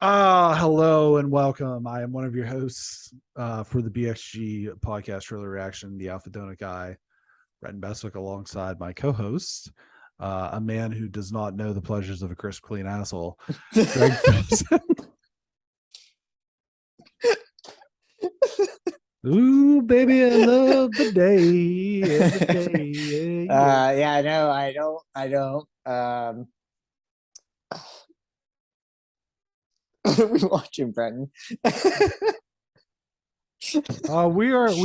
Hello and welcome. I am one of your hosts for the BXG Podcast Trailer Reaction, the Alpha Donut Guy, Brenton Bessick, alongside my co-host, a man who does not know the pleasures of a crisp, clean asshole, Greg Phillipson. Ooh, baby, I love the day, every day. Yeah, I know. I don't. What are we watching, Brenton? We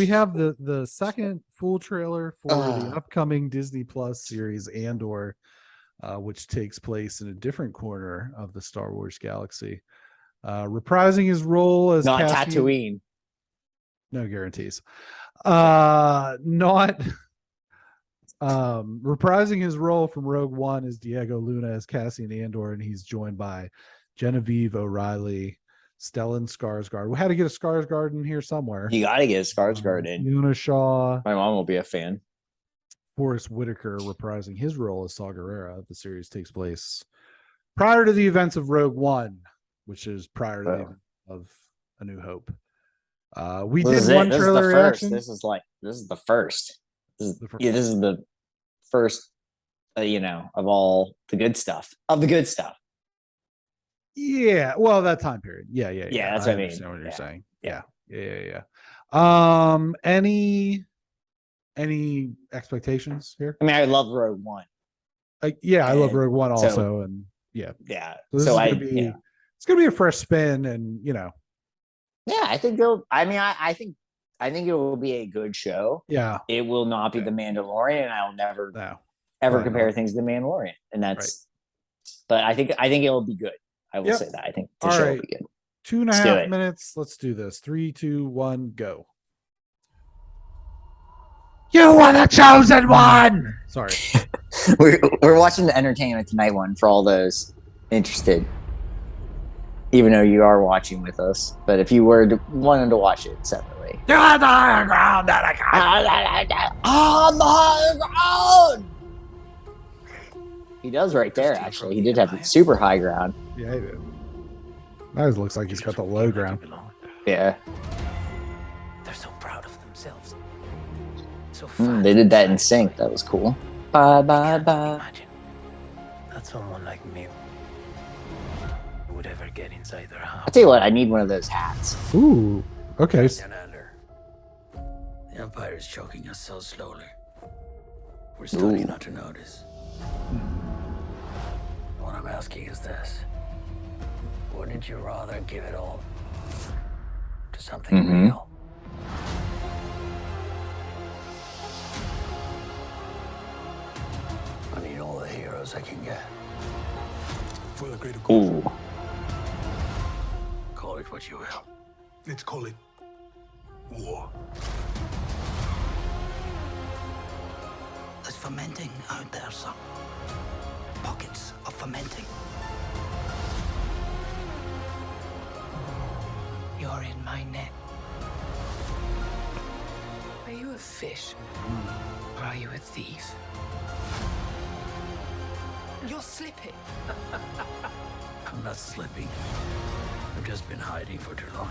have the second full trailer for the upcoming Disney Plus series Andor, which takes place in a different corner of the Star Wars galaxy. Reprising his role as Not Cassian, Tatooine. no guarantees. Not reprising his role from Rogue One is Diego Luna as Cassian Andor, and he's joined by Genevieve O'Reilly, Stellan Skarsgård. We had to get a Skarsgård in here somewhere. You got to get a Skarsgård in. Yuna Shaw. My mom will be a fan. Forrest Whitaker reprising his role as Saw Gerrera. The series takes place prior to the events of Rogue One, which is prior to the event of A New Hope. We did one trailer reaction. This is the first. This is the first, of all the good stuff. Of the good stuff. Yeah, well, that time period. Yeah. That's what I mean. Understand what you're saying. Yeah. Any expectations here? I mean, I love Rogue One. I love Rogue One also, and yeah. So it's gonna be a fresh spin, and Yeah, I think I think it will be a good show. Yeah, it will not be The Mandalorian. I'll never ever compare things to The Mandalorian, and that's. But I think it will be good. I will say that. I think the show will be good. 2.5 minutes. Let's do this. 3, 2, 1, go. You are the chosen one. Sorry. We're watching the Entertainment Tonight one for all those interested. Even though you are watching with us, but if you wanted to watch it separately, you're on the higher ground that I got. On the higher ground. He does right there. Actually, he did have super high ground. Yeah, he did. That looks like he's got the low ground. Yeah. They're so proud of themselves. So they did that in sync. That was cool. Bye. Imagine that someone like me would ever get inside their house. I'll tell you what, I need one of those hats. Ooh, okay. Andor, the Empire is choking us so slowly. We're starting not to notice. What I'm asking is this. Wouldn't you rather give it all to something real? I need all the heroes I can get. For the greater cause. Call it what you will. Let's call it war. There's fermenting out there, son. Pockets of fermenting. You're in my net. Are you a fish? Or are you a thief? You're slipping. I'm not slipping. I've just been hiding for too long.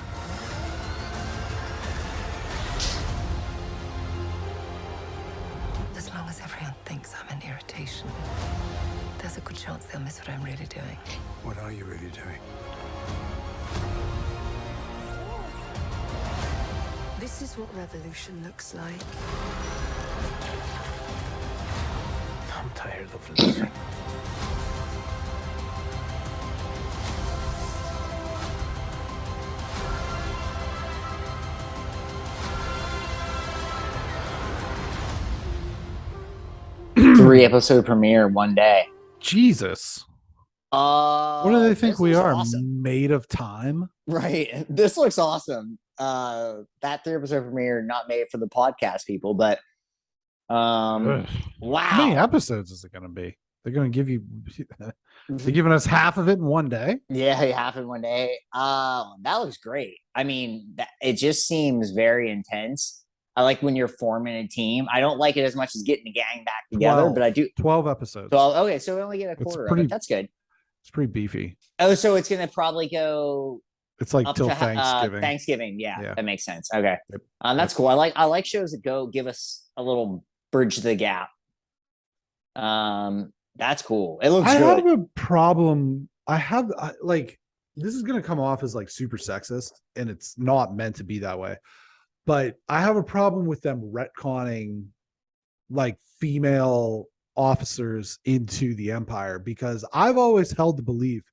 As long as everyone thinks I'm an irritation, there's a good chance they'll miss what I'm really doing. What are you really doing? This is what revolution looks like. I'm tired of losing. Three episode premiere one day. Jesus. What do they think we are? Awesome. Made of time? Right. This looks awesome. That 3-episode premiere, not made for the podcast people, but wow. How many episodes is it going to be? They're going to give you. They're giving us half of it in one day. Yeah, half in one day. That looks great. I mean, it just seems very intense. I like when you're forming a team. I don't like it as much as getting the gang back together, but I do. 12 episodes. 12. Okay, so we only get a quarter of it. That's good. It's pretty beefy. Oh, so it's gonna probably go It's like up till to Thanksgiving. Thanksgiving. Yeah, Yeah. that makes sense. Okay, Yep. that's cool. I like shows that go give us a little bridge the gap. That's cool. It looks I good. have a problem. Like this is gonna come off as like super sexist, and it's not meant to be that way. But I have a problem with them retconning like female officers into the Empire, because I've always held the belief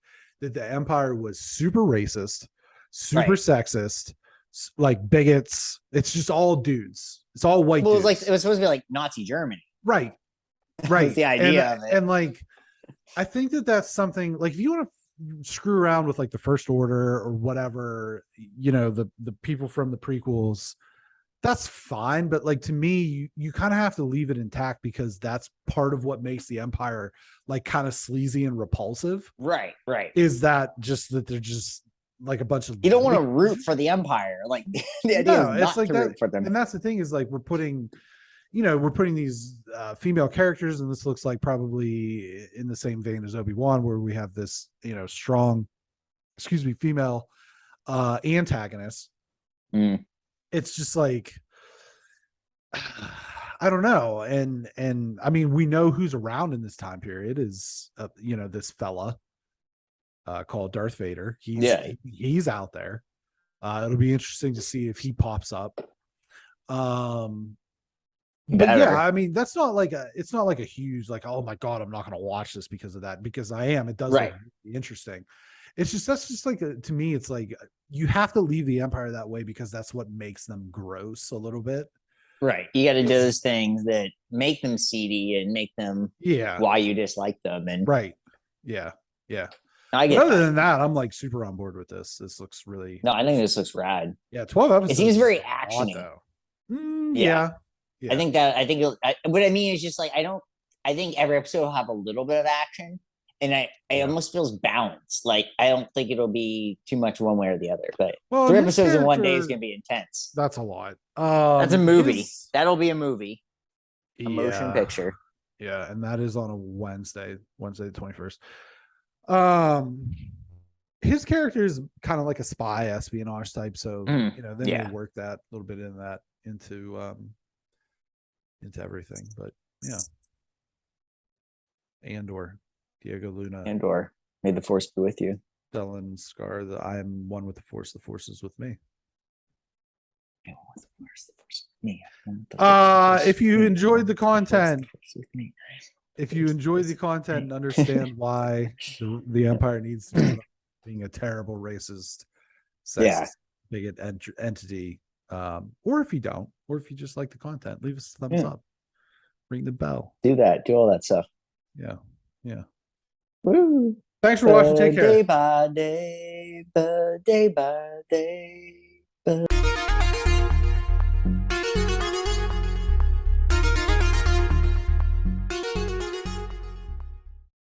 that the Empire was super racist, super sexist, like bigots. It's just all dudes. It's all white Well, dudes. it was supposed to be like Nazi Germany. Right. That's the idea of it. And like, I think that that's something like, if you want to screw around with like the First Order or whatever, you know, the people from the prequels, that's fine. But like, to me, you kind of have to leave it intact, because that's part of what makes the Empire like kind of sleazy and repulsive. Right. Is that just that they're just like a bunch of, You don't want to root for the Empire. Like the idea is not like to that, root for them. and that's the thing, is like we're putting these female characters, and this looks like probably in the same vein as Obi-Wan, where we have this, strong, female antagonist. It's just like, I don't know. And I mean, we know who's around in this time period is, this fella called Darth Vader. He's out there. It'll be interesting to see if he pops up. But yeah, I mean, it's not like a huge, like, oh my God, I'm not going to watch this because of that, because I am. It does look really interesting. It's just, that's just like, to me, it's like, you have to leave the Empire that way, because that's what makes them gross a little bit. Right. You got to do those things that make them seedy and make them why you dislike them. And right. Yeah. I get Other than that, I'm like super on board with this. This looks really. No, I think this looks rad. Yeah, 12 episodes. It seems very actiony. Yeah. I think what I mean is just like, I think every episode will have a little bit of action, and it almost feels balanced. Like, I don't think it'll be too much one way or the other, but 3 episodes in one day is going to be intense. That's a lot. That's a movie. That'll be a movie, a motion picture. Yeah. And that is on a Wednesday the 21st. His character is kind of like a spy espionage type. So, they may work that a little bit into everything, but yeah. Andor, Diego Luna. Andor, may the force be with you. Stellan Scar, I am one with the force is with me. If you enjoyed the content, and understand why the Empire needs to be being a terrible racist, sexist, bigot entity, or if you don't, or if you just like the content, leave us a thumbs up, ring the bell, do all that stuff. Yeah. Woo. Thanks for watching. Take care. Day by day, day by day.